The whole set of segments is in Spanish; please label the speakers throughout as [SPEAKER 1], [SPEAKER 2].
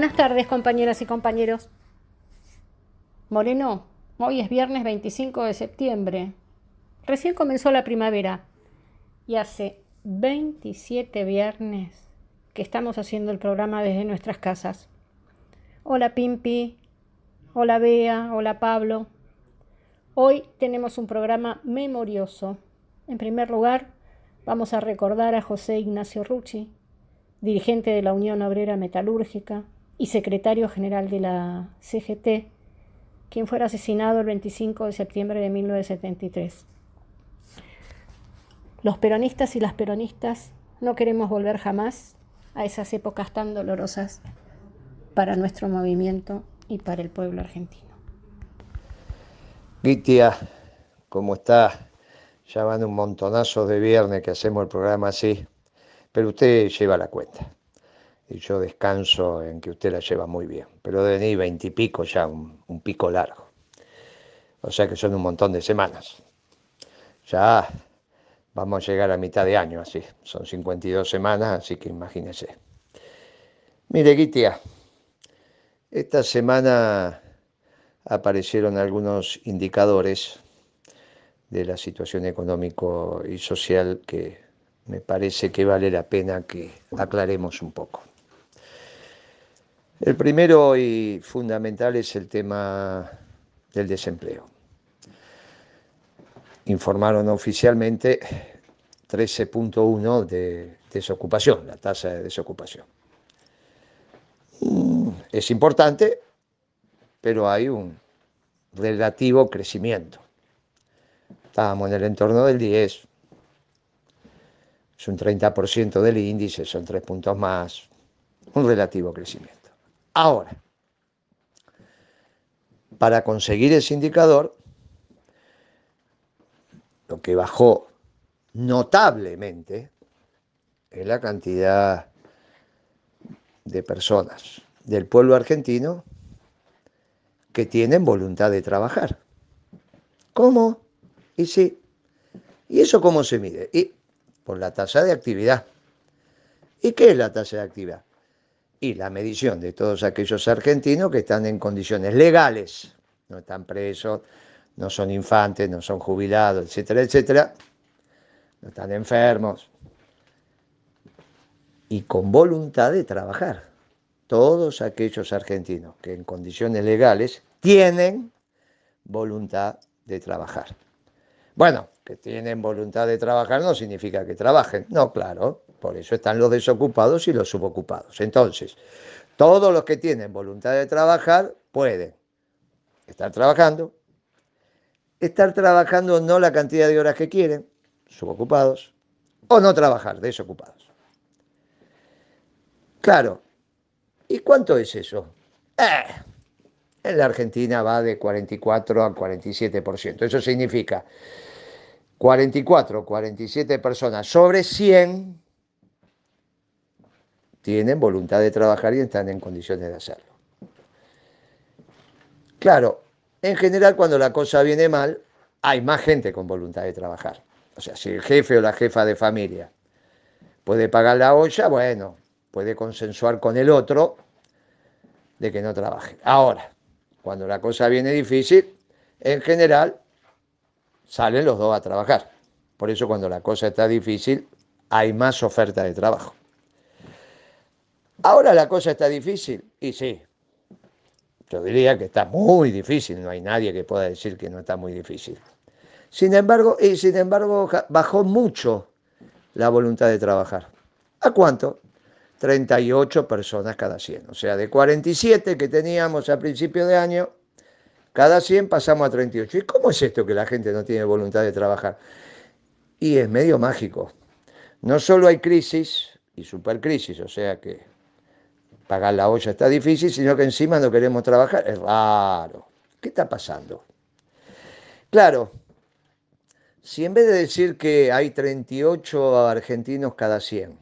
[SPEAKER 1] Buenas tardes, compañeras y compañeros. Moreno, hoy es viernes 25 de septiembre. Recién comenzó la primavera y hace 27 viernes que estamos haciendo el programa desde nuestras casas. Hola Pimpi, hola Bea, hola Pablo. Hoy tenemos un programa memorioso. En primer lugar, vamos a recordar a José Ignacio Rucci, dirigente de la Unión Obrera Metalúrgica y secretario general de la CGT, quien fuera asesinado el 25 de septiembre de 1973. Los peronistas y las peronistas no queremos volver jamás a esas épocas tan dolorosas para nuestro movimiento y para el pueblo argentino.
[SPEAKER 2] Gitia, ¿cómo está? Ya van un montonazo de viernes que hacemos el programa así, pero usted lleva la cuenta. Y yo descanso en que usted la lleva muy bien. Pero de venir 20 y pico ya, un pico largo. O sea que son un montón de semanas. Ya vamos a llegar a mitad de año así. Son 52 semanas, así que imagínese. Mire, Gitia, esta semana aparecieron algunos indicadores de la situación económico y social que me parece que vale la pena que aclaremos un poco. El primero y fundamental es el tema del desempleo. Informaron oficialmente 13.1 de desocupación, la tasa de desocupación. Es importante, pero hay un relativo crecimiento. Estábamos en el entorno del 10, es un 30% del índice, son 3 puntos más, un relativo crecimiento. Ahora, para conseguir ese indicador, lo que bajó notablemente es la cantidad de personas del pueblo argentino que tienen voluntad de trabajar. ¿Cómo? Y sí. ¿Y eso cómo se mide? Y por la tasa de actividad. ¿Y qué es la tasa de actividad? Y la medición de todos aquellos argentinos que están en condiciones legales, no están presos, no son infantes, no son jubilados, etcétera, etcétera, no están enfermos y con voluntad de trabajar. Todos aquellos argentinos que en condiciones legales tienen voluntad de trabajar. Bueno, que tienen voluntad de trabajar no significa que trabajen. No, claro, por eso están los desocupados y los subocupados. Entonces, todos los que tienen voluntad de trabajar pueden estar trabajando no la cantidad de horas que quieren, subocupados, o no trabajar, desocupados. Claro, ¿y cuánto es eso? En la Argentina va de 44 al 47%. Eso significa 44, 47 personas sobre 100 tienen voluntad de trabajar y están en condiciones de hacerlo. Claro, en general cuando la cosa viene mal, hay más gente con voluntad de trabajar. O sea, si el jefe o la jefa de familia puede pagar la olla, bueno, puede consensuar con el otro de que no trabaje. Ahora, cuando la cosa viene difícil, en general salen los dos a trabajar. Por eso cuando la cosa está difícil, hay más oferta de trabajo. Ahora la cosa está difícil, y sí, yo diría que está muy difícil, no hay nadie que pueda decir que no está muy difícil. Sin embargo, bajó mucho la voluntad de trabajar. ¿A cuánto? 38 personas cada 100. O sea, de 47 que teníamos a principio de año, cada 100 pasamos a 38. ¿Y cómo es esto que la gente no tiene voluntad de trabajar? Y es medio mágico. No solo hay crisis y supercrisis, o sea que pagar la olla está difícil, sino que encima no queremos trabajar. Es raro. ¿Qué está pasando? Claro, si en vez de decir que hay 38 argentinos cada 100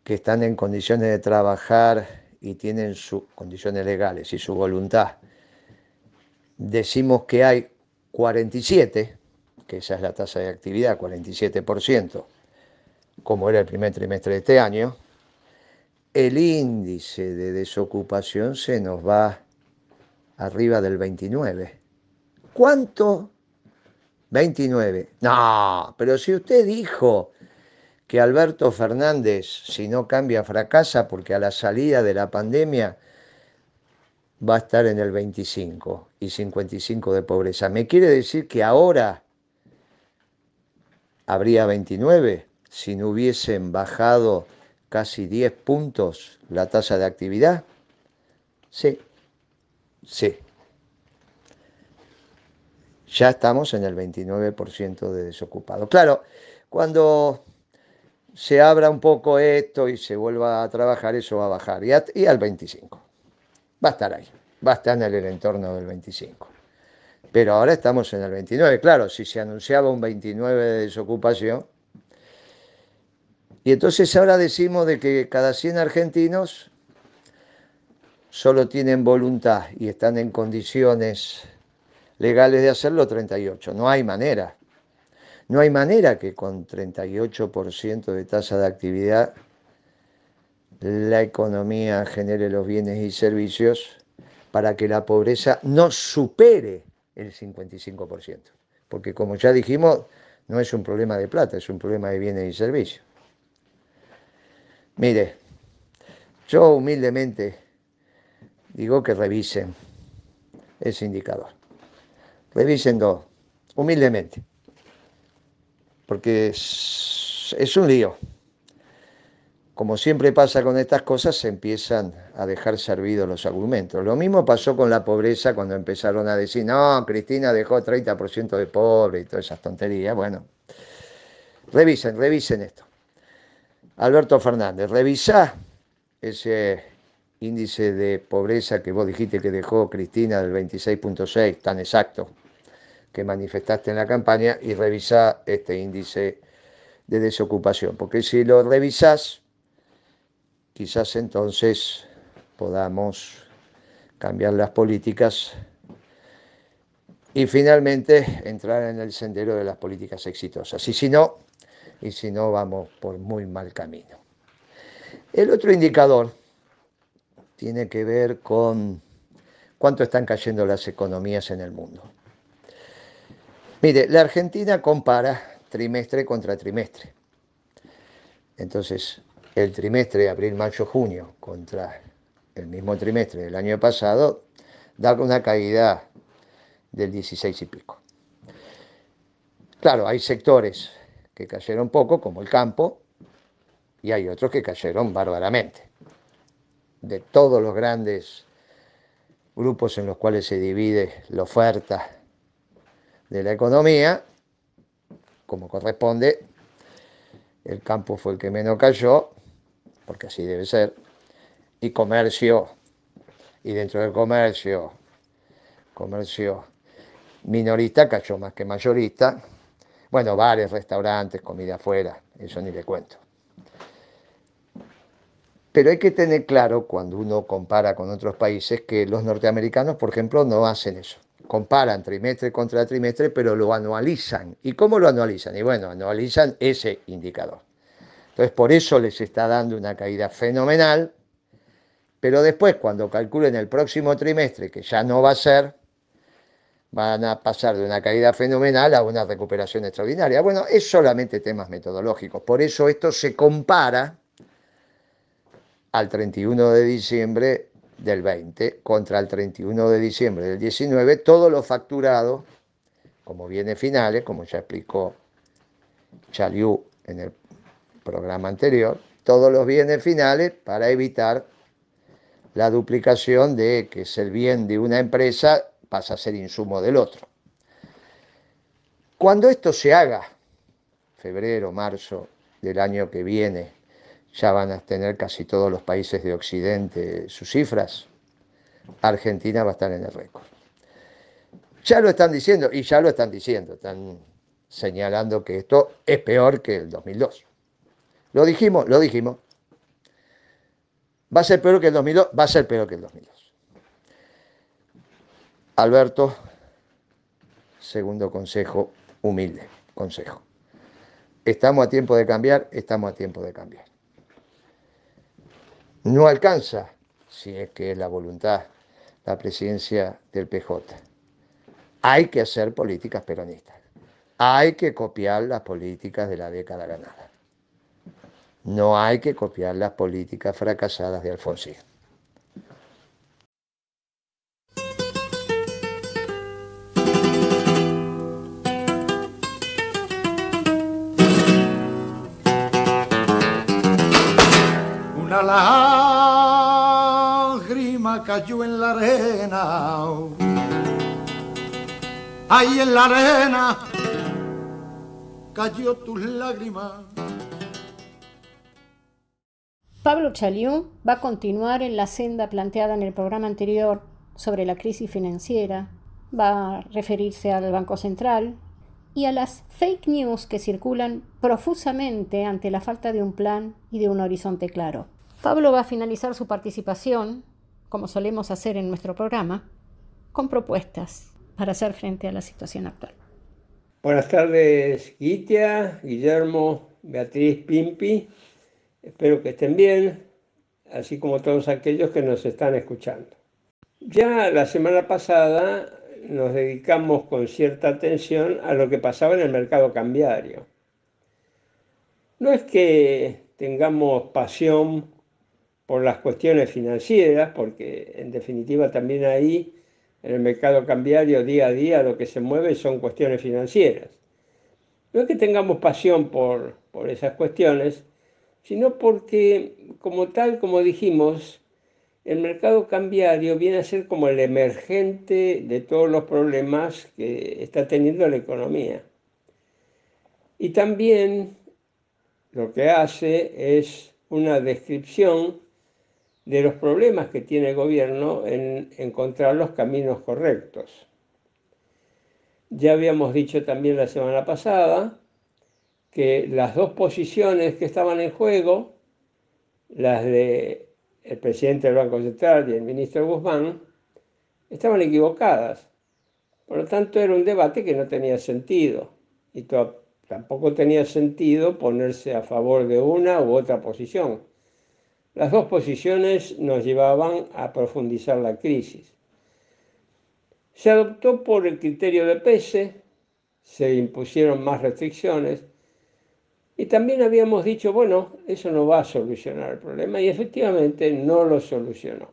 [SPEAKER 2] que están en condiciones de trabajar y tienen sus condiciones legales y su voluntad, decimos que hay 47, que esa es la tasa de actividad, 47%, como era el primer trimestre de este año, el índice de desocupación se nos va arriba del 29. ¿Cuánto? 29. No, pero si usted dijo que Alberto Fernández, si no cambia, fracasa porque a la salida de la pandemia va a estar en el 25 y 55 de pobreza. ¿Me quiere decir que ahora habría 29 si no hubiesen bajado casi 10 puntos la tasa de actividad? Sí, sí. Ya estamos en el 29% de desocupados. Claro, cuando se abra un poco esto y se vuelva a trabajar, eso va a bajar. Y al 25. Va a estar ahí. Va a estar en el entorno del 25. Pero ahora estamos en el 29. Claro, si se anunciaba un 29 de desocupación. Y entonces ahora decimos de que cada 100 argentinos solo tienen voluntad y están en condiciones legales de hacerlo 38. No hay manera. No hay manera que con 38% de tasa de actividad la economía genere los bienes y servicios para que la pobreza no supere el 55%. Porque como ya dijimos, no es un problema de plata, es un problema de bienes y servicios. Mire, yo humildemente digo que revisen ese indicador. Revísenlo, humildemente, porque es un lío. Como siempre pasa con estas cosas, se empiezan a dejar servidos los argumentos. Lo mismo pasó con la pobreza cuando empezaron a decir, no, Cristina dejó 30% de pobre y todas esas tonterías. Bueno, revisen esto. Alberto Fernández, revisá ese índice de pobreza que vos dijiste que dejó Cristina del 26,6, tan exacto, que manifestaste en la campaña, y revisá este índice de desocupación. Porque si lo revisás, quizás entonces podamos cambiar las políticas y finalmente entrar en el sendero de las políticas exitosas. Y si no, vamos por muy mal camino. El otro indicador tiene que ver con cuánto están cayendo las economías en el mundo. Mire, la Argentina compara trimestre contra trimestre. Entonces, el trimestre abril, mayo, junio contra el mismo trimestre del año pasado da una caída del 16 y pico. Claro, hay sectores que cayeron poco, como el campo, y hay otros que cayeron bárbaramente. De todos los grandes grupos en los cuales se divide la oferta de la economía, como corresponde, el campo fue el que menos cayó, porque así debe ser, y comercio, y dentro del comercio minorista cayó más que mayorista. Bueno, bares, restaurantes, comida afuera, eso ni le cuento. Pero hay que tener claro, cuando uno compara con otros países, que los norteamericanos, por ejemplo, no hacen eso. Comparan trimestre contra trimestre, pero lo anualizan. ¿Y cómo lo anualizan? Y bueno, anualizan ese indicador. Entonces, por eso les está dando una caída fenomenal, pero después, cuando calculen el próximo trimestre, que ya no va a ser, van a pasar de una caída fenomenal a una recuperación extraordinaria. Bueno, es solamente temas metodológicos. Por eso esto se compara al 31 de diciembre del 20 contra el 31 de diciembre del 19, todo lo facturado como bienes finales, como ya explicó Chaliú en el programa anterior, todos los bienes finales para evitar la duplicación de que es el bien de una empresa pasa a ser insumo del otro. Cuando esto se haga, febrero, marzo del año que viene, ya van a tener casi todos los países de Occidente sus cifras. Argentina va a estar en el récord. Ya lo están diciendo, y ya lo están diciendo, están señalando que esto es peor que el 2002. Lo dijimos. ¿Va a ser peor que el 2002? Va a ser peor que el 2002. Alberto, segundo consejo, humilde consejo. ¿Estamos a tiempo de cambiar? Estamos a tiempo de cambiar. No alcanza, si es que es la voluntad, la presidencia del PJ. Hay que hacer políticas peronistas. Hay que copiar las políticas de la década ganada. No hay que copiar las políticas fracasadas de Alfonsín.
[SPEAKER 3] Una lágrima cayó en la arena, ahí en la arena cayó tus lágrimas.
[SPEAKER 1] Pablo Chaliú va a continuar en la senda planteada en el programa anterior sobre la crisis financiera, va a referirse al Banco Central y a las fake news que circulan profusamente ante la falta de un plan y de un horizonte claro. Pablo va a finalizar su participación, como solemos hacer en nuestro programa, con propuestas para hacer frente a la situación actual.
[SPEAKER 4] Buenas tardes, Gitia, Guillermo, Beatriz, Pimpi. Espero que estén bien, así como todos aquellos que nos están escuchando. Ya la semana pasada nos dedicamos con cierta atención a lo que pasaba en el mercado cambiario. No es que tengamos pasión por las cuestiones financieras, porque en definitiva también ahí, en el mercado cambiario, día a día, lo que se mueve son cuestiones financieras. No es que tengamos pasión por esas cuestiones, sino porque, como tal, como dijimos, el mercado cambiario viene a ser como el emergente de todos los problemas que está teniendo la economía. Y también lo que hace es una descripción de los problemas que tiene el gobierno en encontrar los caminos correctos. Ya habíamos dicho también la semana pasada que las dos posiciones que estaban en juego, las de el presidente del Banco Central y el ministro Guzmán, estaban equivocadas. Por lo tanto, era un debate que no tenía sentido y tampoco tenía sentido ponerse a favor de una u otra posición. Las dos posiciones nos llevaban a profundizar la crisis. Se adoptó por el criterio de Pese, se impusieron más restricciones y también habíamos dicho, bueno, eso no va a solucionar el problema y efectivamente no lo solucionó.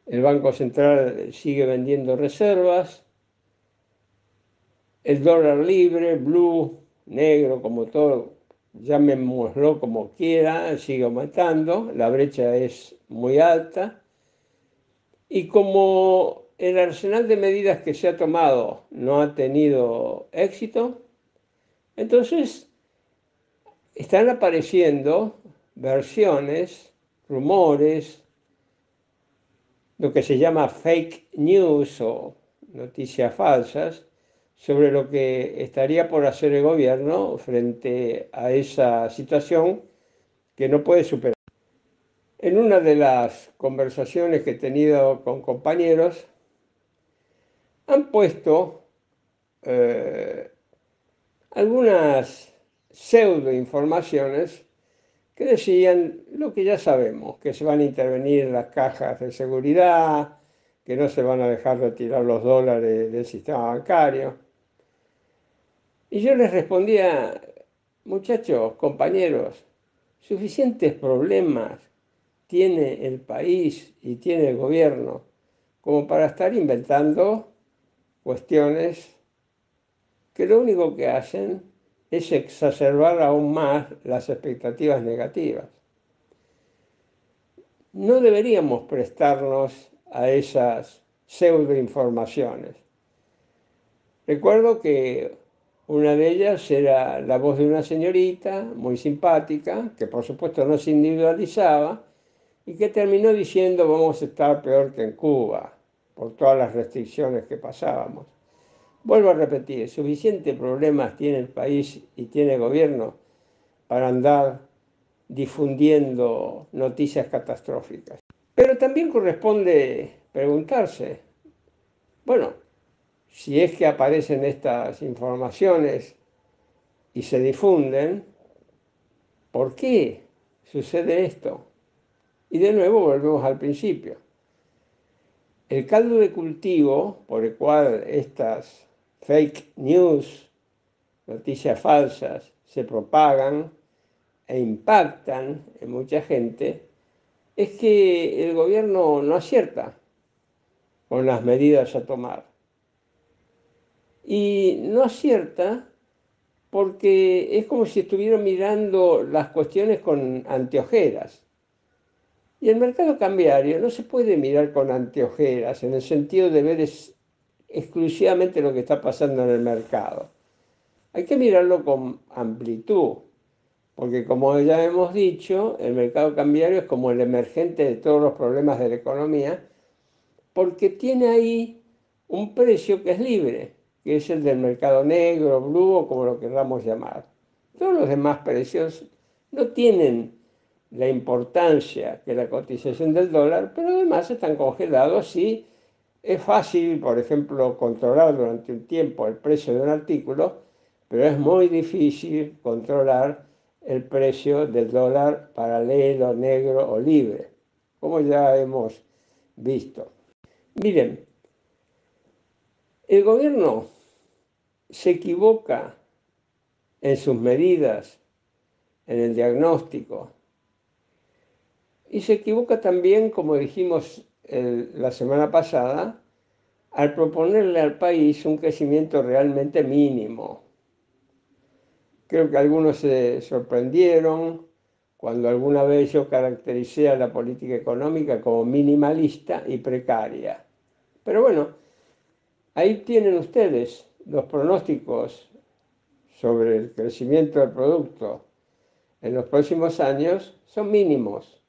[SPEAKER 4] El Banco Central sigue vendiendo reservas, el dólar libre, blue, negro, como todo, llamémoslo como quiera, sigue aumentando, la brecha es muy alta y como el arsenal de medidas que se ha tomado no ha tenido éxito, entonces están apareciendo versiones, rumores, lo que se llama fake news o noticias falsas, sobre lo que estaría por hacer el gobierno frente a esa situación que no puede superar. En una de las conversaciones que he tenido con compañeros, han puesto algunas pseudoinformaciones que decían lo que ya sabemos, que se van a intervenir las cajas de seguridad, que no se van a dejar retirar los dólares del sistema bancario. Y yo les respondía, muchachos, compañeros, suficientes problemas tiene el país y tiene el gobierno como para estar inventando cuestiones que lo único que hacen es exacerbar aún más las expectativas negativas. No deberíamos prestarnos a esas pseudoinformaciones. Recuerdo que una de ellas era la voz de una señorita muy simpática, que por supuesto no se individualizaba, y que terminó diciendo vamos a estar peor que en Cuba, por todas las restricciones que pasábamos. Vuelvo a repetir, suficientes problemas tiene el país y tiene el gobierno para andar difundiendo noticias catastróficas. Pero también corresponde preguntarse, bueno, si es que aparecen estas informaciones y se difunden, ¿por qué sucede esto? Y de nuevo volvemos al principio. El caldo de cultivo por el cual estas fake news, noticias falsas, se propagan e impactan en mucha gente, es que el gobierno no acierta con las medidas a tomar. Y no acierta porque es como si estuvieran mirando las cuestiones con anteojeras. Y el mercado cambiario no se puede mirar con anteojeras en el sentido de ver exclusivamente lo que está pasando en el mercado. Hay que mirarlo con amplitud, porque como ya hemos dicho, el mercado cambiario es como el emergente de todos los problemas de la economía, porque tiene ahí un precio que es libre, que es el del mercado negro, blue o como lo queramos llamar. Todos los demás precios no tienen la importancia que la cotización del dólar, pero además están congelados y es fácil, por ejemplo, controlar durante un tiempo el precio de un artículo, pero es muy difícil controlar el precio del dólar paralelo, negro o libre, como ya hemos visto. Miren, el gobierno se equivoca en sus medidas, en el diagnóstico, y se equivoca también, como dijimos la semana pasada, al proponerle al país un crecimiento realmente mínimo. Creo que algunos se sorprendieron cuando alguna vez yo caractericé a la política económica como minimalista y precaria. Pero bueno, ahí tienen ustedes los pronósticos sobre el crecimiento del producto en los próximos años, son mínimos.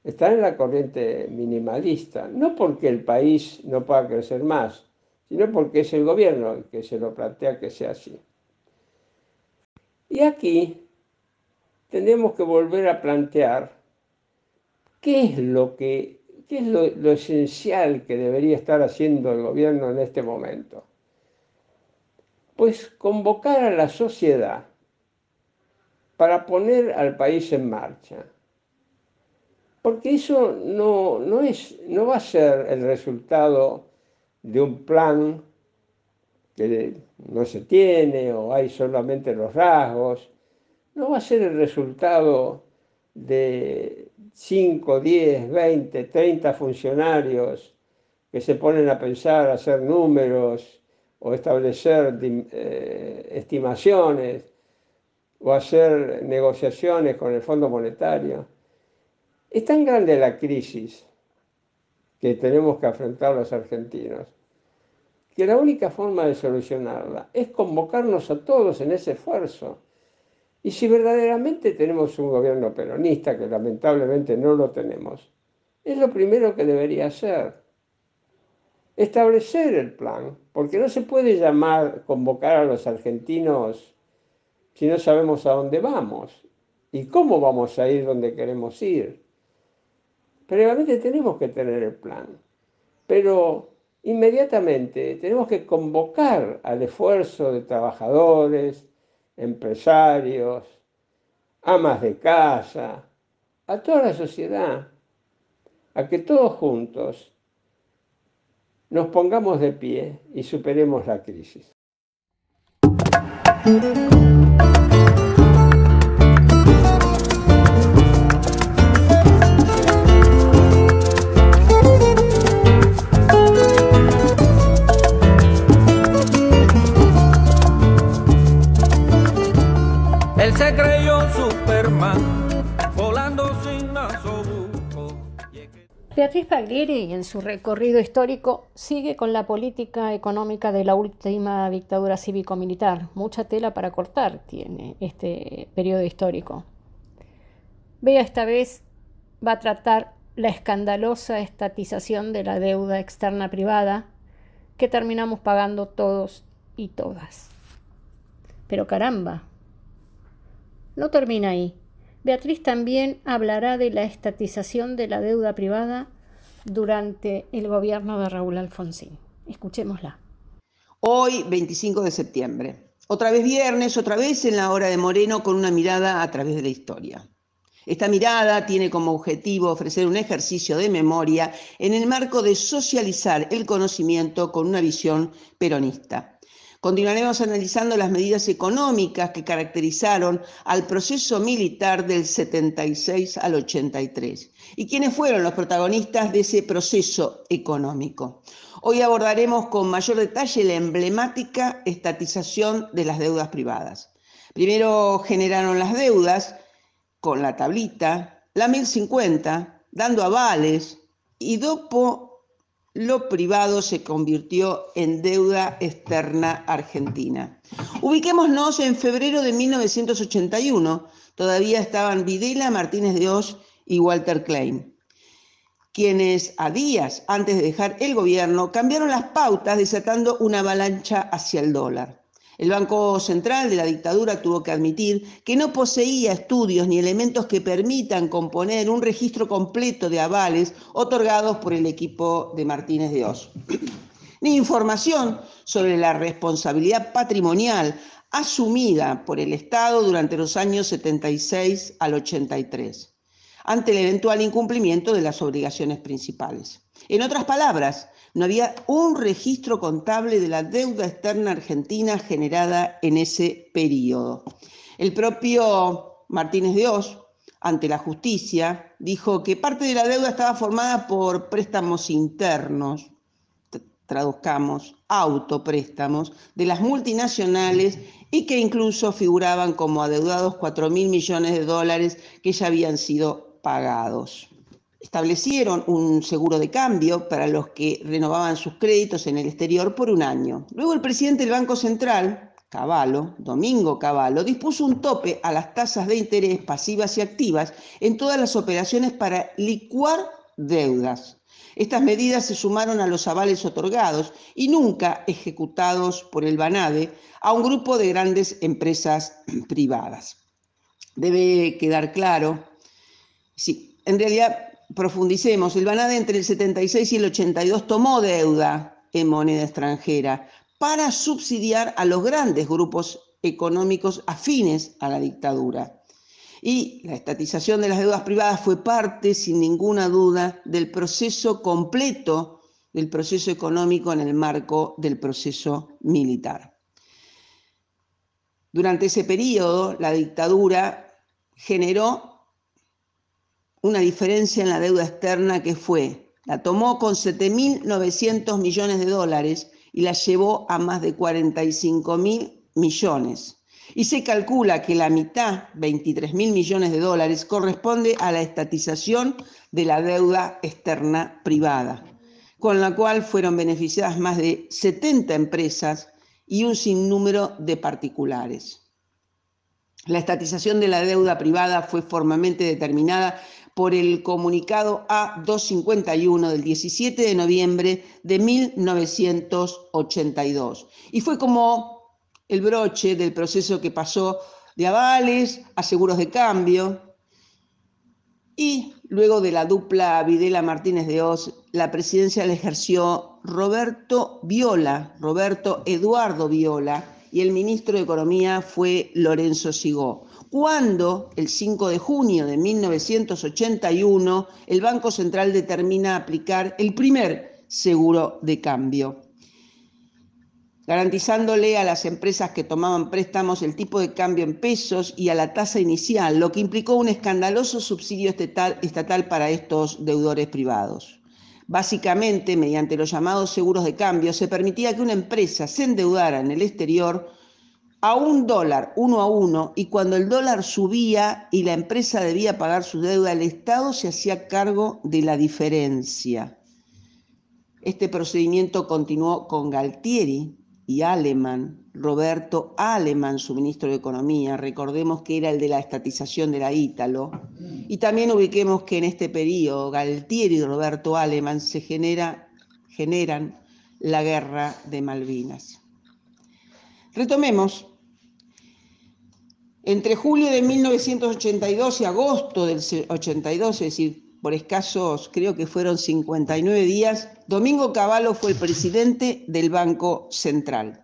[SPEAKER 4] Están en la corriente minimalista, no porque el país no pueda crecer más, sino porque es el gobierno el que se lo plantea que sea así. Y aquí tendremos que volver a plantear qué es lo esencial que debería estar haciendo el gobierno en este momento. Pues convocar a la sociedad para poner al país en marcha. Porque eso no va a ser el resultado de un plan que no se tiene o hay solamente los rasgos. No va a ser el resultado de 5, 10, 20, 30 funcionarios que se ponen a pensar, a hacer números o establecer estimaciones o hacer negociaciones con el Fondo Monetario. Es tan grande la crisis que tenemos que afrontar los argentinos, que la única forma de solucionarla es convocarnos a todos en ese esfuerzo. Y si verdaderamente tenemos un gobierno peronista, que lamentablemente no lo tenemos, es lo primero que debería hacer. Establecer el plan, porque no se puede convocar a los argentinos si no sabemos a dónde vamos y cómo vamos a ir donde queremos ir. Previamente tenemos que tener el plan, pero inmediatamente tenemos que convocar al esfuerzo de trabajadores, empresarios, amas de casa, a toda la sociedad, a que todos juntos nos pongamos de pie y superemos la crisis.
[SPEAKER 5] Él se creyó Superman, volando sin nasobuco.
[SPEAKER 1] Beatriz Paglieri, en su recorrido histórico, sigue con la política económica de la última dictadura cívico-militar. Mucha tela para cortar tiene este periodo histórico. Bea esta vez va a tratar la escandalosa estatización de la deuda externa privada que terminamos pagando todos y todas. Pero caramba, no termina ahí. Beatriz también hablará de la estatización de la deuda privada durante el gobierno de Raúl Alfonsín. Escuchémosla.
[SPEAKER 6] Hoy, 25 de septiembre. Otra vez viernes, otra vez en la hora de Moreno con una mirada a través de la historia. Esta mirada tiene como objetivo ofrecer un ejercicio de memoria en el marco de socializar el conocimiento con una visión peronista. Continuaremos analizando las medidas económicas que caracterizaron al proceso militar del 76 al 83 y quiénes fueron los protagonistas de ese proceso económico. Hoy abordaremos con mayor detalle la emblemática estatización de las deudas privadas. Primero generaron las deudas con la tablita, la 1050, dando avales, y dopo lo privado se convirtió en deuda externa argentina. Ubiquémonos en febrero de 1981, todavía estaban Videla, Martínez de Oz y Walter Klein, quienes a días antes de dejar el gobierno cambiaron las pautas desatando una avalancha hacia el dólar. El Banco Central de la dictadura tuvo que admitir que no poseía estudios ni elementos que permitan componer un registro completo de avales otorgados por el equipo de Martínez de Oz, ni información sobre la responsabilidad patrimonial asumida por el Estado durante los años 76 al 83, ante el eventual incumplimiento de las obligaciones principales. En otras palabras, no había un registro contable de la deuda externa argentina generada en ese periodo. El propio Martínez de Oz, ante la justicia, dijo que parte de la deuda estaba formada por préstamos internos, traduzcamos, autopréstamos, de las multinacionales y que incluso figuraban como adeudados 4.000 millones de dólares que ya habían sido pagados. Establecieron un seguro de cambio para los que renovaban sus créditos en el exterior por un año. Luego el presidente del Banco Central, Cavallo, Domingo Cavallo, dispuso un tope a las tasas de interés pasivas y activas en todas las operaciones para licuar deudas. Estas medidas se sumaron a los avales otorgados y nunca ejecutados por el BANADE a un grupo de grandes empresas privadas. Debe quedar claro, sí, en realidad profundicemos, el BANADE entre el 76 y el 82 tomó deuda en moneda extranjera para subsidiar a los grandes grupos económicos afines a la dictadura. Y la estatización de las deudas privadas fue parte, sin ninguna duda, del proceso completo del proceso económico en el marco del proceso militar. Durante ese periodo, la dictadura generó una diferencia en la deuda externa que la tomó con 7.900 millones de dólares y la llevó a más de 45.000 millones. Y se calcula que la mitad, 23.000 millones de dólares, corresponde a la estatización de la deuda externa privada, con la cual fueron beneficiadas más de 70 empresas y un sinnúmero de particulares. La estatización de la deuda privada fue formalmente determinada por el comunicado A251 del 17 de noviembre de 1982 y fue como el broche del proceso que pasó de avales a seguros de cambio, y luego de la dupla Videla-Martínez de Oz, la presidencia la ejerció Roberto Eduardo Viola, y el ministro de Economía fue Lorenzo Sigó, cuando el 5 de junio de 1981 el Banco Central determina aplicar el primer seguro de cambio, garantizándole a las empresas que tomaban préstamos el tipo de cambio en pesos y a la tasa inicial, lo que implicó un escandaloso subsidio estatal para estos deudores privados. Básicamente, mediante los llamados seguros de cambio, se permitía que una empresa se endeudara en el exterior a $1, 1 a 1, y cuando el dólar subía y la empresa debía pagar su deuda, el Estado se hacía cargo de la diferencia. Este procedimiento continuó con Galtieri y Alemán, Roberto Alemán, su ministro de Economía, recordemos que era el de la estatización de la Ítalo, y también ubiquemos que en este periodo Galtieri y Roberto Alemán se generan la guerra de Malvinas. Retomemos. Entre julio de 1982 y agosto del 82, es decir, por escasos, creo que fueron 59 días, Domingo Cavallo fue el presidente del Banco Central.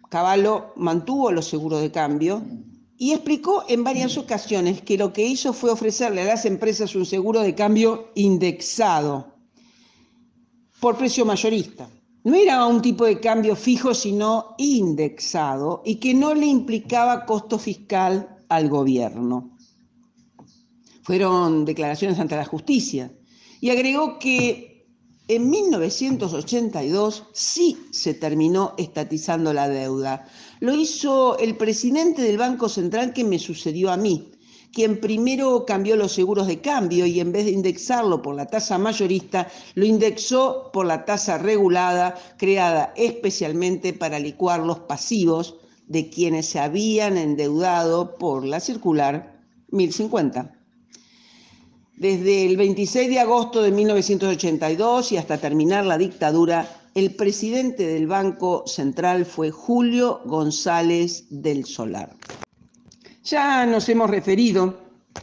[SPEAKER 6] Cavallo mantuvo los seguros de cambio y explicó en varias ocasiones que lo que hizo fue ofrecerle a las empresas un seguro de cambio indexado por precio mayorista. No era un tipo de cambio fijo, sino indexado, y que no le implicaba costo fiscal al gobierno. Fueron declaraciones ante la justicia. Y agregó que en 1982 sí se terminó estatizando la deuda. Lo hizo el presidente del Banco Central que me sucedió a mí, quien primero cambió los seguros de cambio y en vez de indexarlo por la tasa mayorista, lo indexó por la tasa regulada, creada especialmente para licuar los pasivos de quienes se habían endeudado por la circular 1050. Desde el 26 de agosto de 1982 y hasta terminar la dictadura, el presidente del Banco Central fue Julio González del Solar. Ya nos hemos referido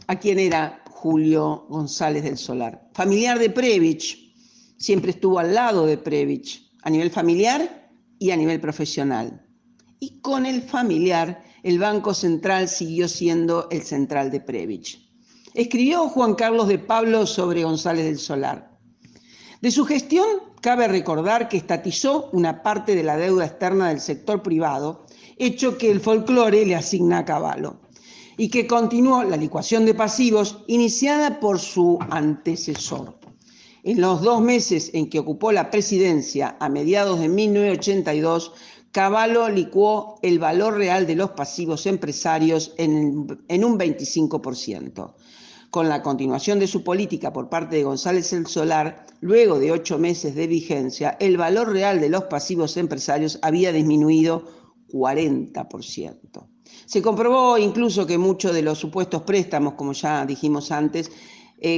[SPEAKER 6] a quién era Julio González del Solar. Familiar de Prebisch, siempre estuvo al lado de Prebisch, a nivel familiar y a nivel profesional. Y con el familiar, el Banco Central siguió siendo el central de Prebisch. Escribió Juan Carlos de Pablo sobre González del Solar. De su gestión, cabe recordar que estatizó una parte de la deuda externa del sector privado, hecho que el folclore le asigna a Cavallo, y que continuó la licuación de pasivos iniciada por su antecesor. En los 2 meses en que ocupó la presidencia, a mediados de 1982, Cavallo licuó el valor real de los pasivos empresarios en un 25%. Con la continuación de su política por parte de González del Solar, luego de 8 meses de vigencia, el valor real de los pasivos empresarios había disminuido 40%. Se comprobó incluso que muchos de los supuestos préstamos, como ya dijimos antes,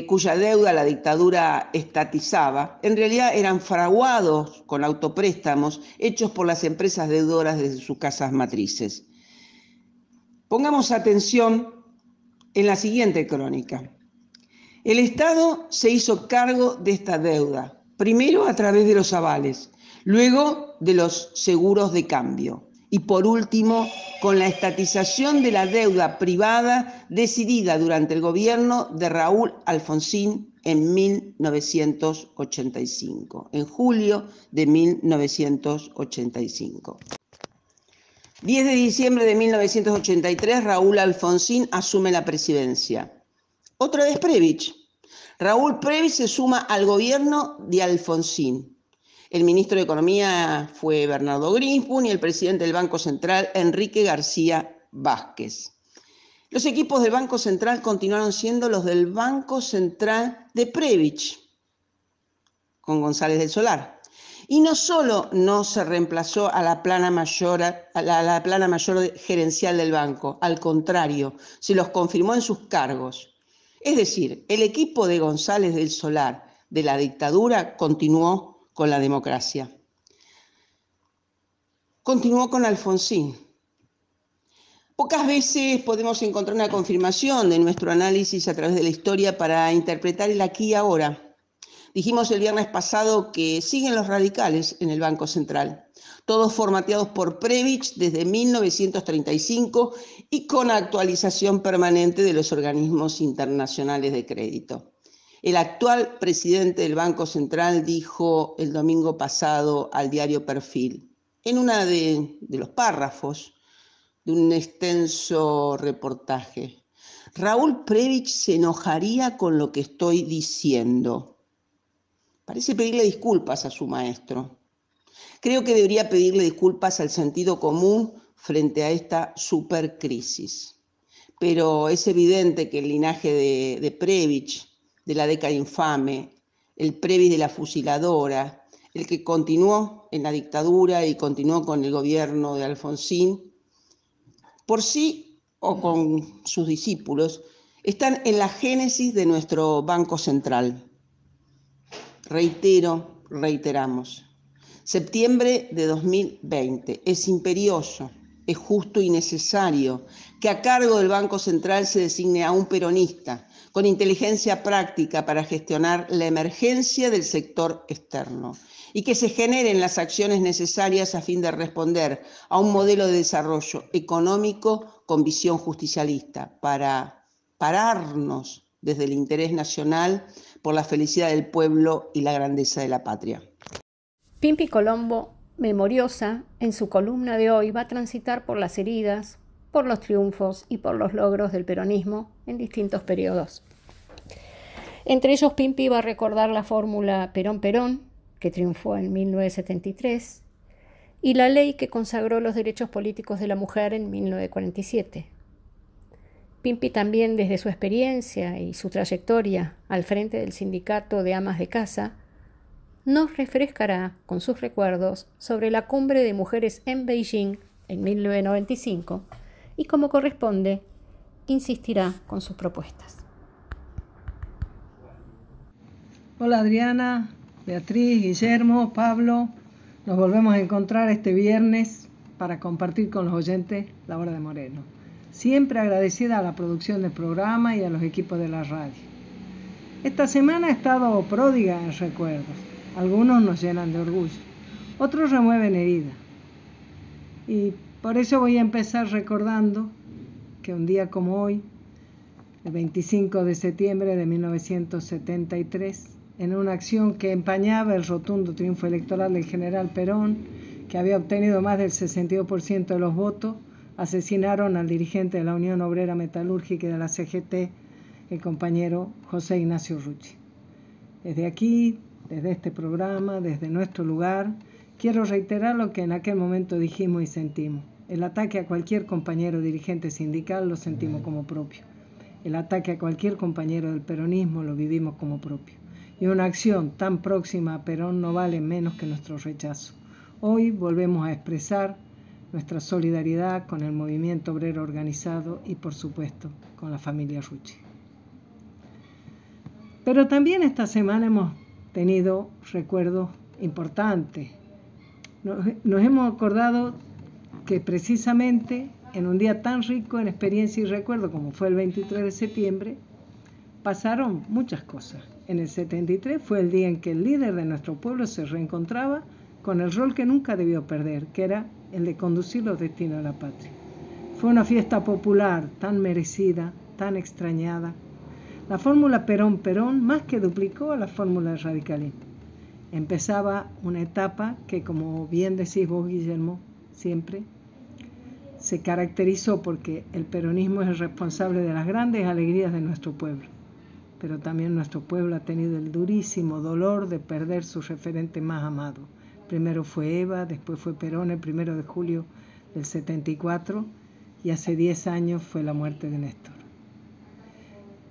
[SPEAKER 6] cuya deuda la dictadura estatizaba, en realidad eran fraguados con autopréstamos hechos por las empresas deudoras desde sus casas matrices. Pongamos atención en la siguiente crónica. El Estado se hizo cargo de esta deuda, primero a través de los avales, luego de los seguros de cambio y por último con la estatización de la deuda privada decidida durante el gobierno de Raúl Alfonsín en 1985, en julio de 1985. 10 de diciembre de 1983, Raúl Alfonsín asume la presidencia. Otra vez Prebisch. Raúl Prebisch se suma al gobierno de Alfonsín. El ministro de Economía fue Bernardo Greenspun y el presidente del Banco Central, Enrique García Vázquez. Los equipos del Banco Central continuaron siendo los del Banco Central de Prebisch, con González del Solar. Y no solo no se reemplazó a la plana mayor gerencial del banco, al contrario, se los confirmó en sus cargos. Es decir, el equipo de González del Solar de la dictadura continuó con la democracia. Continuó con Alfonsín. Pocas veces podemos encontrar una confirmación de nuestro análisis a través de la historia para interpretar el aquí y ahora. Dijimos el viernes pasado que siguen los radicales en el Banco Central, todos formateados por Prebisch desde 1935 y con actualización permanente de los organismos internacionales de crédito. El actual presidente del Banco Central dijo el domingo pasado al diario Perfil, en uno de los párrafos de un extenso reportaje: Raúl Prebisch se enojaría con lo que estoy diciendo. Parece pedirle disculpas a su maestro. Creo que debería pedirle disculpas al sentido común frente a esta supercrisis. Pero es evidente que el linaje de Prebisch, de la década infame, el Prebisch de la fusiladora, el que continuó en la dictadura y continuó con el gobierno de Alfonsín, por sí o con sus discípulos, están en la génesis de nuestro Banco Central. Reiteramos. Septiembre de 2020. Es imperioso, es justo y necesario que a cargo del Banco Central se designe a un peronista con inteligencia práctica para gestionar la emergencia del sector externo y que se generen las acciones necesarias a fin de responder a un modelo de desarrollo económico con visión justicialista para pararnos desde el interés nacional por la felicidad del pueblo y la grandeza de la patria.
[SPEAKER 1] Pimpi Colombo, memoriosa, en su columna de hoy va a transitar por las heridas, por los triunfos y por los logros del peronismo en distintos periodos. Entre ellos, Pimpi va a recordar la fórmula Perón-Perón, que triunfó en 1973, y la ley que consagró los derechos políticos de la mujer en 1947. Pimpi también, desde su experiencia y su trayectoria al frente del Sindicato de Amas de Casa, nos refrescará con sus recuerdos sobre la Cumbre de Mujeres en Beijing en 1995 y, como corresponde, insistirá con sus propuestas.
[SPEAKER 7] Hola Adriana, Beatriz, Guillermo, Pablo. Nos volvemos a encontrar este viernes para compartir con los oyentes la hora de Moreno. Siempre agradecida a la producción del programa y a los equipos de la radio. Esta semana ha estado pródiga en recuerdos. Algunos nos llenan de orgullo, otros remueven heridas. Y por eso voy a empezar recordando que un día como hoy, el 25 de septiembre de 1973, en una acción que empañaba el rotundo triunfo electoral del general Perón, que había obtenido más del 62% de los votos, asesinaron al dirigente de la Unión Obrera Metalúrgica y de la CGT, el compañero José Ignacio Rucci. Desde aquí, desde este programa, desde nuestro lugar, quiero reiterar lo que en aquel momento dijimos y sentimos. El ataque a cualquier compañero dirigente sindical lo sentimos como propio. El ataque a cualquier compañero del peronismo lo vivimos como propio. Y una acción tan próxima a Perón no vale menos que nuestro rechazo. Hoy volvemos a expresar nuestra solidaridad con el movimiento obrero organizado y, por supuesto, con la familia Rucci. Pero también esta semana hemos tenido recuerdos importantes. Nos hemos acordado que precisamente en un día tan rico en experiencia y recuerdo como fue el 23 de septiembre, pasaron muchas cosas. En el 73 fue el día en que el líder de nuestro pueblo se reencontraba con el rol que nunca debió perder, que era el de conducir los destinos de la patria. Fue una fiesta popular tan merecida, tan extrañada. La fórmula Perón-Perón más que duplicó a la fórmula del radicalismo. Empezaba una etapa que, como bien decís vos, Guillermo, siempre se caracterizó porque el peronismo es el responsable de las grandes alegrías de nuestro pueblo. Pero también nuestro pueblo ha tenido el durísimo dolor de perder su referente más amado. Primero fue Eva, después fue Perón el 1 de julio del 74 y hace 10 años fue la muerte de Néstor.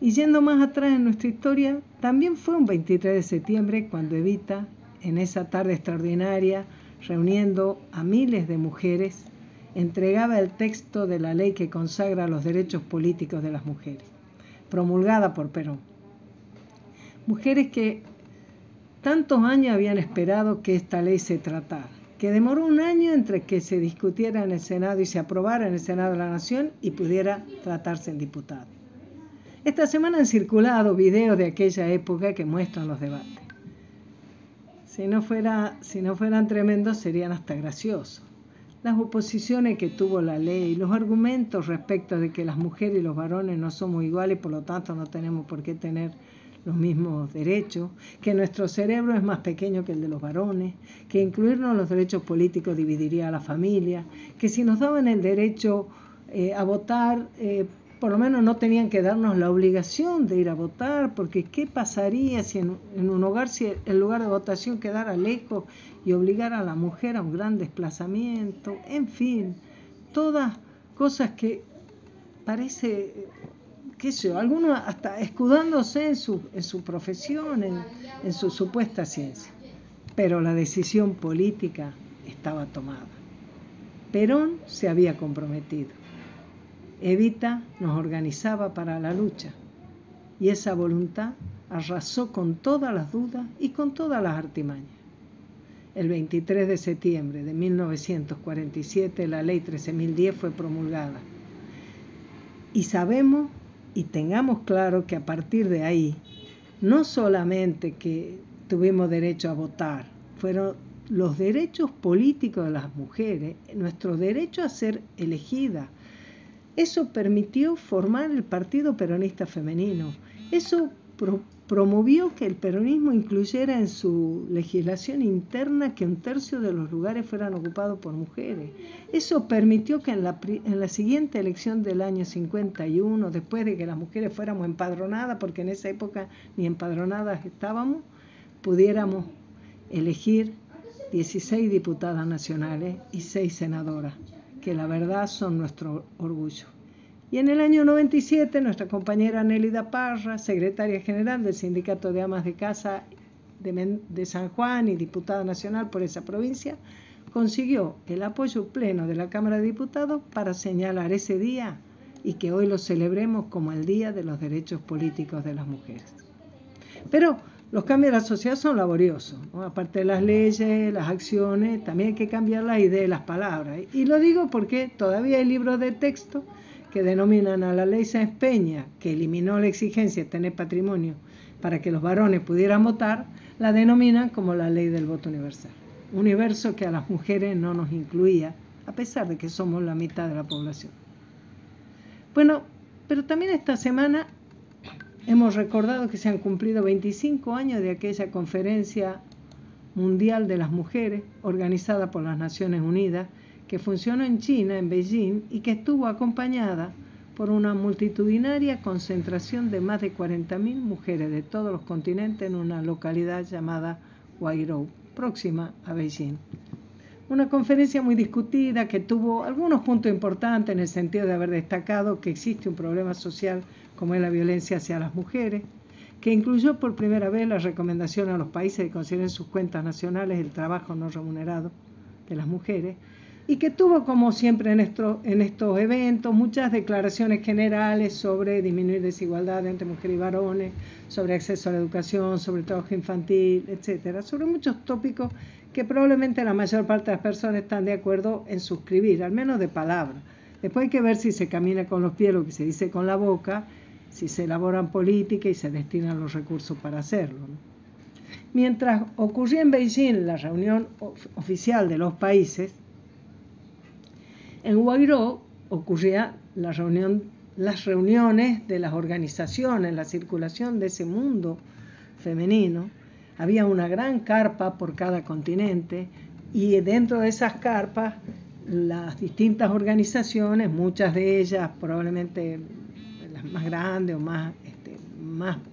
[SPEAKER 7] Y yendo más atrás en nuestra historia, también fue un 23 de septiembre cuando Evita, en esa tarde extraordinaria, reuniendo a miles de mujeres, entregaba el texto de la ley que consagra los derechos políticos de las mujeres, promulgada por Perón. Mujeres que tantos años habían esperado que esta ley se tratara, que demoró un año entre que se discutiera en el Senado y se aprobara en el Senado de la Nación y pudiera tratarse en diputados. Esta semana han circulado videos de aquella época que muestran los debates. Si no fueran tremendos, serían hasta graciosos. Las oposiciones que tuvo la ley, los argumentos respecto de que las mujeres y los varones no somos iguales y por lo tanto no tenemos por qué tener los mismos derechos, que nuestro cerebro es más pequeño que el de los varones, que incluirnos los derechos políticos dividiría a la familia, que si nos daban el derecho a votar, por lo menos no tenían que darnos la obligación de ir a votar, porque ¿qué pasaría si en un hogar, si el lugar de votación quedara lejos y obligara a la mujer a un gran desplazamiento? En fin, todas cosas que parece, qué sé yo, algunos hasta escudándose en su profesión, en su supuesta ciencia. Pero la decisión política estaba tomada. Perón se había comprometido. Evita nos organizaba para la lucha y esa voluntad arrasó con todas las dudas y con todas las artimañas. El 23 de septiembre de 1947 la Ley 13.010 fue promulgada y sabemos y tengamos claro que a partir de ahí no solamente que tuvimos derecho a votar, fueron los derechos políticos de las mujeres, nuestro derecho a ser elegidas. Eso permitió formar el Partido Peronista Femenino. Eso promovió que el peronismo incluyera en su legislación interna que 1/3 de los lugares fueran ocupados por mujeres. Eso permitió que en la siguiente elección del año 51, después de que las mujeres fuéramos empadronadas, porque en esa época ni empadronadas estábamos, pudiéramos elegir 16 diputadas nacionales y 6 senadoras, que la verdad son nuestro orgullo. Y en el año 97, nuestra compañera Nélida Parra, secretaria general del Sindicato de Amas de Casa de San Juan y diputada nacional por esa provincia, consiguió el apoyo pleno de la Cámara de Diputados para señalar ese día y que hoy lo celebremos como el Día de los Derechos Políticos de las Mujeres. Pero los cambios de la sociedad son laboriosos, ¿no? Aparte de las leyes, las acciones, también hay que cambiar las ideas y las palabras. Y lo digo porque todavía hay libros de texto que denominan a la ley Sáenz Peña, que eliminó la exigencia de tener patrimonio para que los varones pudieran votar, la denominan como la ley del voto universal. Universo que a las mujeres no nos incluía, a pesar de que somos la mitad de la población. Bueno, pero también esta semana hemos recordado que se han cumplido 25 años de aquella conferencia mundial de las mujeres organizada por las Naciones Unidas, que funcionó en China, en Beijing, y que estuvo acompañada por una multitudinaria concentración de más de 40.000 mujeres de todos los continentes en una localidad llamada Guairou, próxima a Beijing. Una conferencia muy discutida que tuvo algunos puntos importantes en el sentido de haber destacado que existe un problema social como es la violencia hacia las mujeres, que incluyó por primera vez la recomendación a los países de considerar en sus cuentas nacionales el trabajo no remunerado de las mujeres, y que tuvo, como siempre en estos eventos, muchas declaraciones generales sobre disminuir desigualdad entre mujeres y varones, sobre acceso a la educación, sobre el trabajo infantil, etcétera, sobre muchos tópicos que probablemente la mayor parte de las personas están de acuerdo en suscribir, al menos de palabra. Después hay que ver si se camina con los pies, lo que se dice con la boca, si se elaboran políticas y se destinan los recursos para hacerlo, ¿no? Mientras ocurría en Beijing la reunión oficial de los países, en Guairó ocurría las reuniones de las organizaciones, la circulación de ese mundo femenino. Había una gran carpa por cada continente y dentro de esas carpas las distintas organizaciones, muchas de ellas probablemente las más grandes o más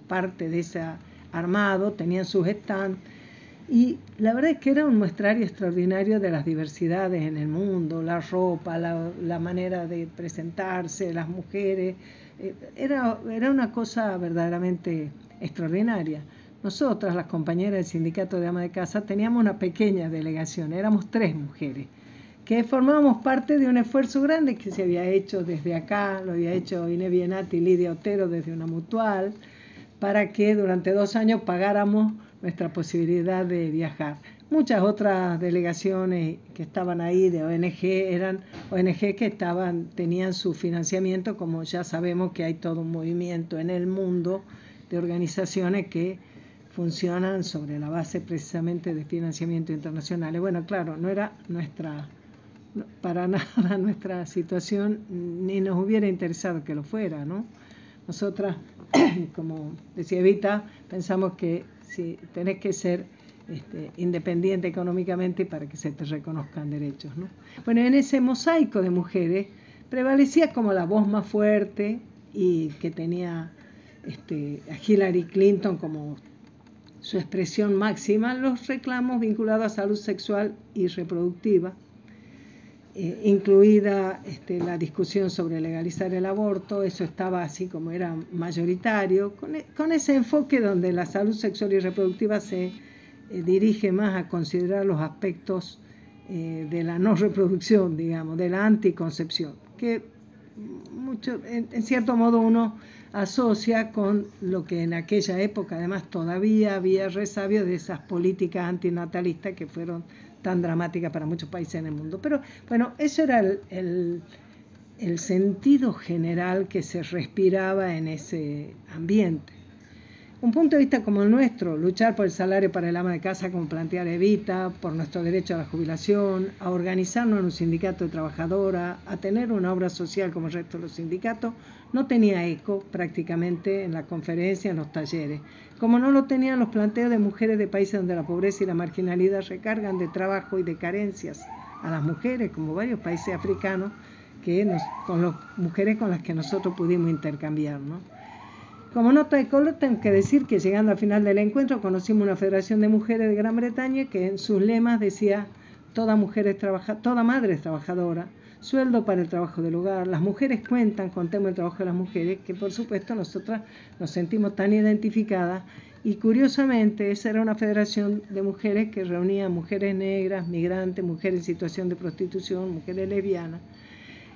[SPEAKER 7] parte de ese armado, tenían sus stands. Y la verdad es que era un muestrario extraordinario de las diversidades en el mundo, la ropa, la manera de presentarse, las mujeres. Era una cosa verdaderamente extraordinaria. Nosotras, las compañeras del Sindicato de Amas de Casa, teníamos una pequeña delegación, éramos 3 mujeres, que formábamos parte de un esfuerzo grande que se había hecho desde acá, lo había hecho Inés Bienati y Lidia Otero desde una mutual, para que durante 2 años pagáramos nuestra posibilidad de viajar. Muchas otras delegaciones que estaban ahí de ONG eran ONG que tenían su financiamiento, como ya sabemos que hay todo un movimiento en el mundo de organizaciones que funcionan sobre la base precisamente de financiamiento internacional. Bueno, claro, no era para nada nuestra situación, ni nos hubiera interesado que lo fuera, ¿no? Nosotras, como decía Evita, pensamos que si tenés que ser independiente económicamente para que se te reconozcan derechos, ¿no? Bueno, en ese mosaico de mujeres prevalecía como la voz más fuerte y que tenía a Hillary Clinton como su expresión máxima, los reclamos vinculados a salud sexual y reproductiva, incluida la discusión sobre legalizar el aborto. Eso estaba así como era mayoritario, con ese enfoque donde la salud sexual y reproductiva se dirige más a considerar los aspectos de la no reproducción, digamos, de la anticoncepción, que en cierto modo uno asocia con lo que en aquella época además todavía había resabio de esas políticas antinatalistas que fueron tan dramática para muchos países en el mundo. Pero bueno, eso era el sentido general que se respiraba en ese ambiente. Un punto de vista como el nuestro, luchar por el salario para el ama de casa como plantea Evita, por nuestro derecho a la jubilación, a organizarnos en un sindicato de trabajadora, a tener una obra social como el resto de los sindicatos, no tenía eco prácticamente en la conferencia, en los talleres, como no lo tenían los planteos de mujeres de países donde la pobreza y la marginalidad recargan de trabajo y de carencias a las mujeres, como varios países africanos, con las mujeres con las que nosotros pudimos intercambiar, ¿no? Como nota de color, tengo que decir que llegando al final del encuentro conocimos una federación de mujeres de Gran Bretaña que en sus lemas decía toda madre es trabajadora, sueldo para el trabajo del hogar, las mujeres cuentan con tema del trabajo de las mujeres, que por supuesto nosotras nos sentimos tan identificadas, y curiosamente esa era una federación de mujeres que reunía mujeres negras, migrantes, mujeres en situación de prostitución, mujeres lesbianas.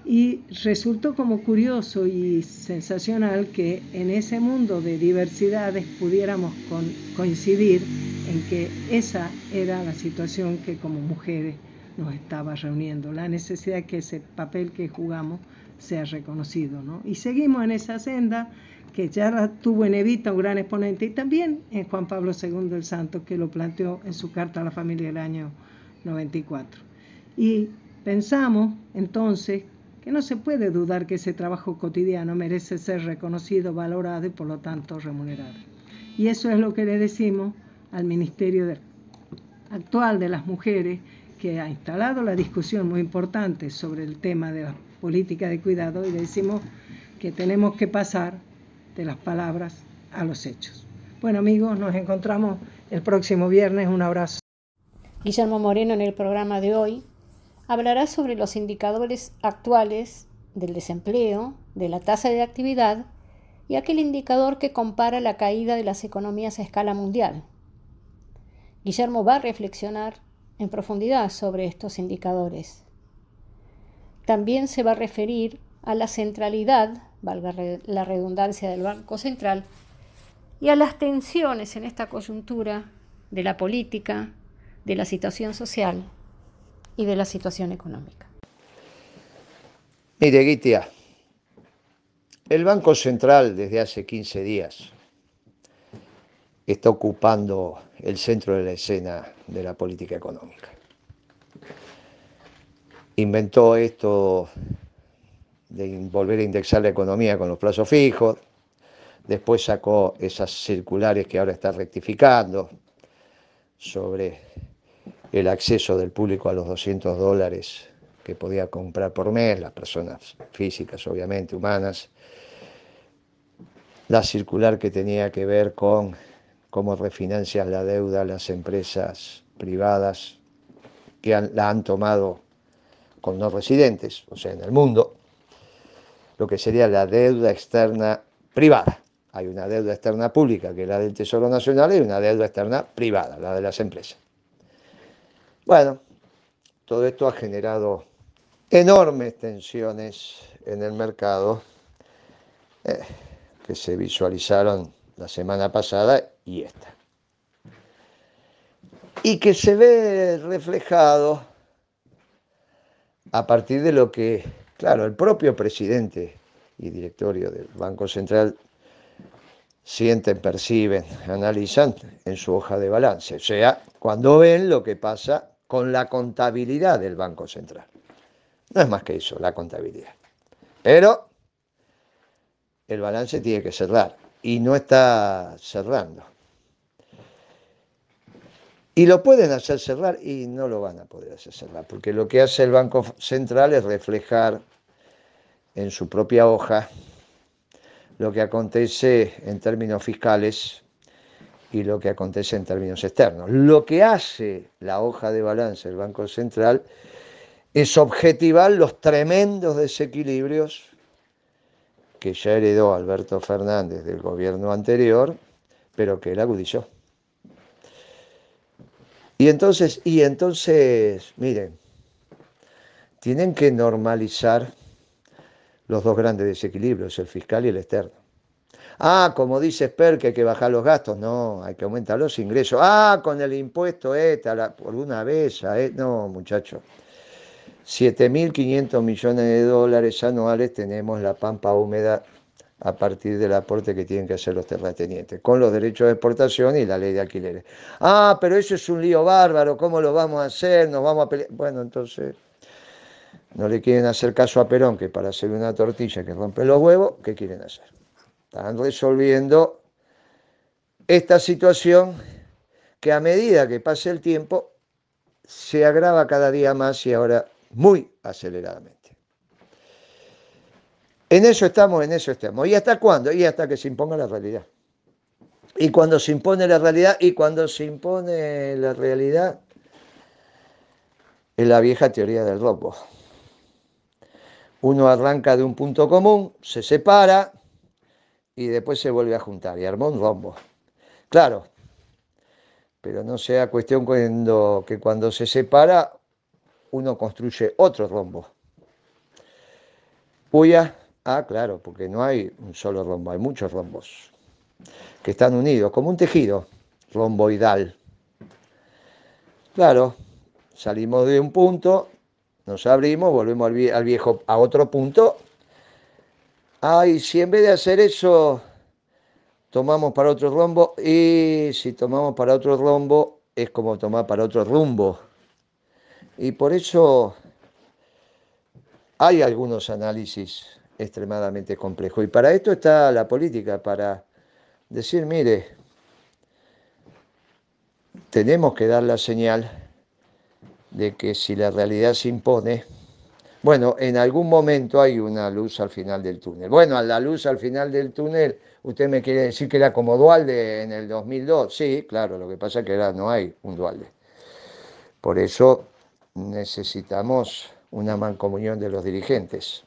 [SPEAKER 7] Y resultó como curioso y sensacional que en ese mundo de diversidades pudiéramos coincidir en que esa era la situación que como mujeres nos estaba reuniendo, la necesidad de que ese papel que jugamos sea reconocido, ¿no? Y seguimos en esa senda que ya la tuvo en Evita un gran exponente, y también en Juan Pablo II el Santo, que lo planteó en su carta a la familia del año 94. Y pensamos entonces que no se puede dudar que ese trabajo cotidiano merece ser reconocido, valorado y por lo tanto remunerado. Y eso es lo que le decimos al Ministerio actual de las Mujeres, que ha instalado la discusión muy importante sobre el tema de la política de cuidado, y le decimos que tenemos que pasar de las palabras a los hechos. Bueno, amigos, nos encontramos el próximo viernes. Un abrazo.
[SPEAKER 1] Guillermo Moreno en el programa de hoy hablará sobre los indicadores actuales del desempleo, de la tasa de actividad y aquel indicador que compara la caída de las economías a escala mundial. Guillermo va a reflexionar en profundidad sobre estos indicadores. También se va a referir a la centralidad, valga la redundancia, del Banco Central y a las tensiones en esta coyuntura de la política, de la situación social y de la situación económica.
[SPEAKER 2] Mire, Guitia, el Banco Central desde hace 15 días está ocupando el centro de la escena de la política económica. Inventó esto de volver a indexar la economía con los plazos fijos, después sacó esas circulares que ahora está rectificando sobre el acceso del público a los $200 que podía comprar por mes, las personas físicas, obviamente, humanas. La circular que tenía que ver con cómo refinancian la deuda las empresas privadas que la han tomado con no residentes, o sea, en el mundo, lo que sería la deuda externa privada. Hay una deuda externa pública, que es la del Tesoro Nacional, y una deuda externa privada, la de las empresas. Bueno, todo esto ha generado enormes tensiones en el mercado que se visualizaron la semana pasada y esta. Y que se ve reflejado a partir de lo que, claro, el propio presidente y directorio del Banco Central sienten, perciben, analizan en su hoja de balance. O sea, cuando ven lo que pasa con la contabilidad del Banco Central. No es más que eso, la contabilidad. Pero el balance tiene que cerrar y no está cerrando. Y lo pueden hacer cerrar y no lo van a poder hacer cerrar, porque lo que hace el Banco Central es reflejar en su propia hoja lo que acontece en términos fiscales y lo que acontece en términos externos. Lo que hace la hoja de balance del Banco Central es objetivar los tremendos desequilibrios que ya heredó Alberto Fernández del gobierno anterior, pero que él agudizó. Y entonces, miren, tienen que normalizar los dos grandes desequilibrios, el fiscal y el externo. Ah, como dice Esper, que hay que bajar los gastos. No, hay que aumentar los ingresos. Ah, con el impuesto por una vez. No, muchachos. 7.500 millones de dólares anuales tenemos la pampa húmeda a partir del aporte que tienen que hacer los terratenientes, con los derechos de exportación y la ley de alquileres. Ah, pero eso es un lío bárbaro, ¿cómo lo vamos a hacer? Nos vamos a pelear. Bueno, entonces no le quieren hacer caso a Perón, que para hacer una tortilla que rompe los huevos, ¿qué quieren hacer? Están resolviendo esta situación que a medida que pase el tiempo se agrava cada día más y ahora muy aceleradamente. En eso estamos. ¿Y hasta cuándo? Y hasta que se imponga la realidad. Y cuando se impone la realidad, es la vieja teoría del rombo. Uno arranca de un punto común, se separa y después se vuelve a juntar y armó un rombo. Claro, pero no sea cuestión que cuando se separa uno construye otro rombo. Puya. Ah, claro, porque no hay un solo rombo, hay muchos rombos que están unidos, como un tejido romboidal. Claro, salimos de un punto, nos abrimos, volvemos al viejo, a otro punto. Y si en vez de hacer eso tomamos para otro rombo, y si tomamos para otro rombo es como tomar para otro rumbo. Y por eso hay algunos análisis extremadamente complejo. Y para esto está la política, para decir, mire, tenemos que dar la señal de que si la realidad se impone, bueno, en algún momento hay una luz al final del túnel. Bueno, la luz al final del túnel, ¿usted me quiere decir que era como Duhalde en el 2002? Sí, claro, lo que pasa es que ahora no hay un Duhalde. Por eso necesitamos una mancomunión de los dirigentes.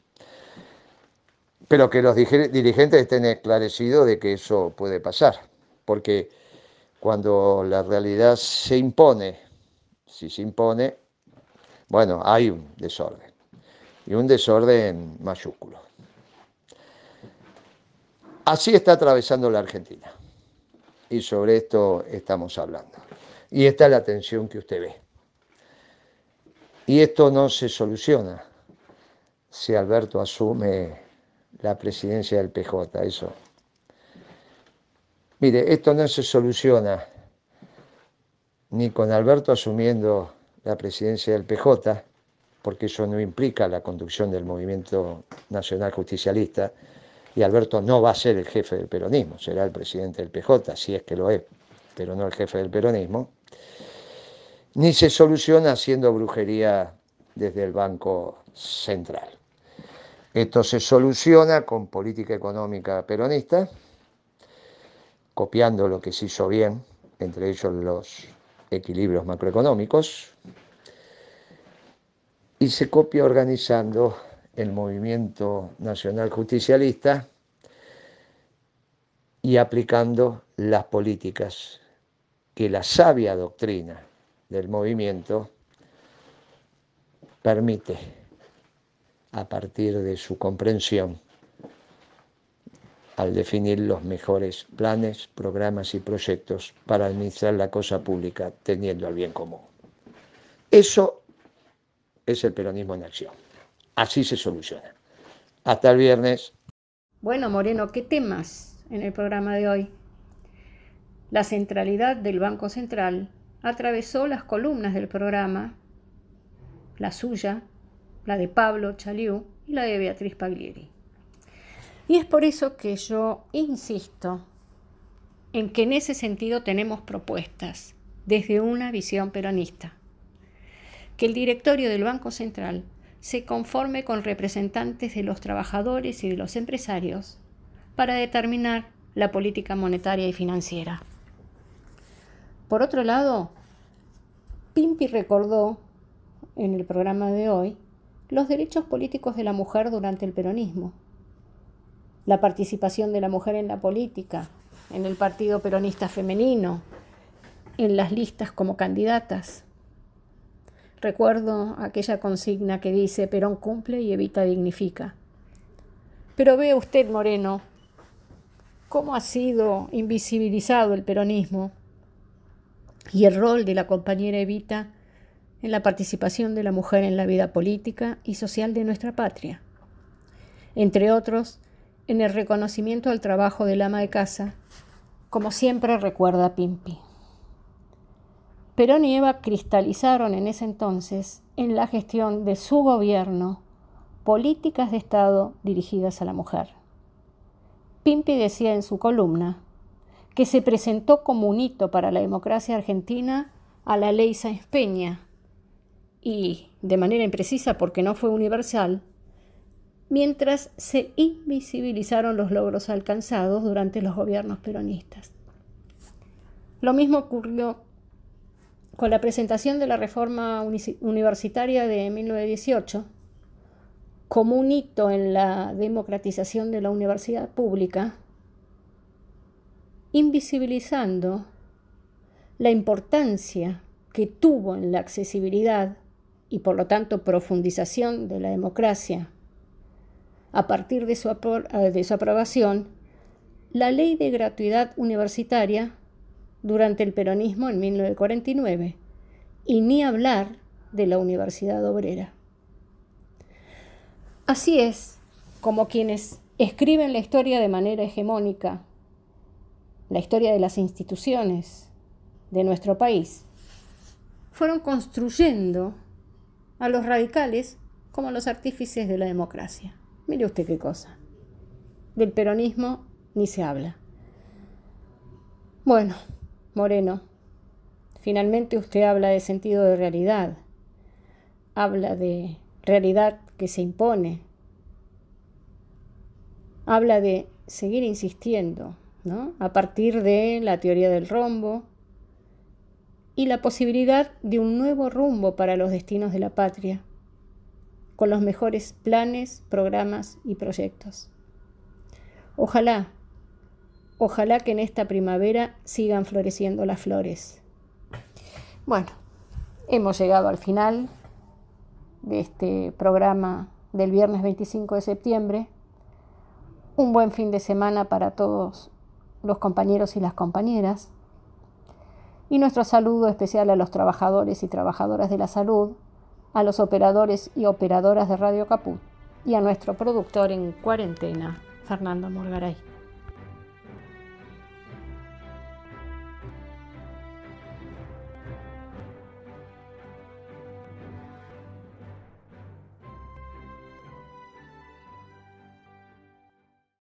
[SPEAKER 2] Pero que los dirigentes estén esclarecidos de que eso puede pasar, porque cuando la realidad se impone, si se impone, bueno, hay un desorden, y un desorden mayúsculo. Así está atravesando la Argentina, y sobre esto estamos hablando. Y esta es la tensión que usted ve. Y esto no se soluciona si Alberto asume la presidencia del PJ, eso. Mire, esto no se soluciona ni con Alberto asumiendo la presidencia del PJ, porque eso no implica la conducción del movimiento nacional justicialista, y Alberto no va a ser el jefe del peronismo, será el presidente del PJ, si es que lo es, pero no el jefe del peronismo, ni se soluciona haciendo brujería desde el Banco Central. Esto se soluciona con política económica peronista, copiando lo que se hizo bien, entre ellos los equilibrios macroeconómicos, y se copia organizando el movimiento nacional justicialista y aplicando las políticas que la sabia doctrina del movimiento permite a partir de su comprensión al definir los mejores planes, programas y proyectos para administrar la cosa pública teniendo al bien común. Eso es el peronismo en acción. Así se soluciona. Hasta el viernes.
[SPEAKER 1] Bueno, Moreno, ¿qué temas en el programa de hoy? La centralidad del Banco Central atravesó las columnas del programa, la suya, la de Pablo Chaliú y la de Beatriz Paglieri. Y es por eso que yo insisto en que en ese sentido tenemos propuestas desde una visión peronista. Que el directorio del Banco Central se conforme con representantes de los trabajadores y de los empresarios para determinar la política monetaria y financiera. Por otro lado, Pimpi recordó en el programa de hoy los derechos políticos de la mujer durante el peronismo, la participación de la mujer en la política, en el Partido Peronista Femenino, en las listas como candidatas. Recuerdo aquella consigna que dice: Perón cumple y Evita dignifica. Pero ve usted, Moreno, cómo ha sido invisibilizado el peronismo y el rol de la compañera Evita en la participación de la mujer en la vida política y social de nuestra patria. Entre otros, en el reconocimiento al trabajo del ama de casa, como siempre recuerda Pimpi. Perón y Eva cristalizaron en ese entonces, en la gestión de su gobierno, políticas de Estado dirigidas a la mujer. Pimpi decía en su columna que se presentó como un hito para la democracia argentina a la ley Sáenz Peña y, de manera imprecisa porque no fue universal, mientras se invisibilizaron los logros alcanzados durante los gobiernos peronistas. Lo mismo ocurrió con la presentación de la reforma universitaria de 1918 como un hito en la democratización de la universidad pública, invisibilizando la importancia que tuvo en la accesibilidad y por lo tanto profundización de la democracia a partir de su aprobación, la Ley de Gratuidad Universitaria durante el peronismo en 1949, y ni hablar de la Universidad Obrera. Así es como quienes escriben la historia de manera hegemónica, la historia de las instituciones de nuestro país, fueron construyendo a los radicales como los artífices de la democracia. Mire usted qué cosa. Del peronismo ni se habla. Bueno, Moreno, finalmente usted habla de sentido de realidad. Habla de realidad que se impone. Habla de seguir insistiendo, ¿no? A partir de la teoría del rombo y la posibilidad de un nuevo rumbo para los destinos de la patria, con los mejores planes, programas y proyectos. Ojalá que en esta primavera sigan floreciendo las flores. Bueno, hemos llegado al final de este programa del viernes 25 de septiembre. Un buen fin de semana para todos los compañeros y las compañeras. Y nuestro saludo especial a los trabajadores y trabajadoras de la salud, a los operadores y operadoras de Radio Caput y a nuestro productor en cuarentena, Fernando Morgaray.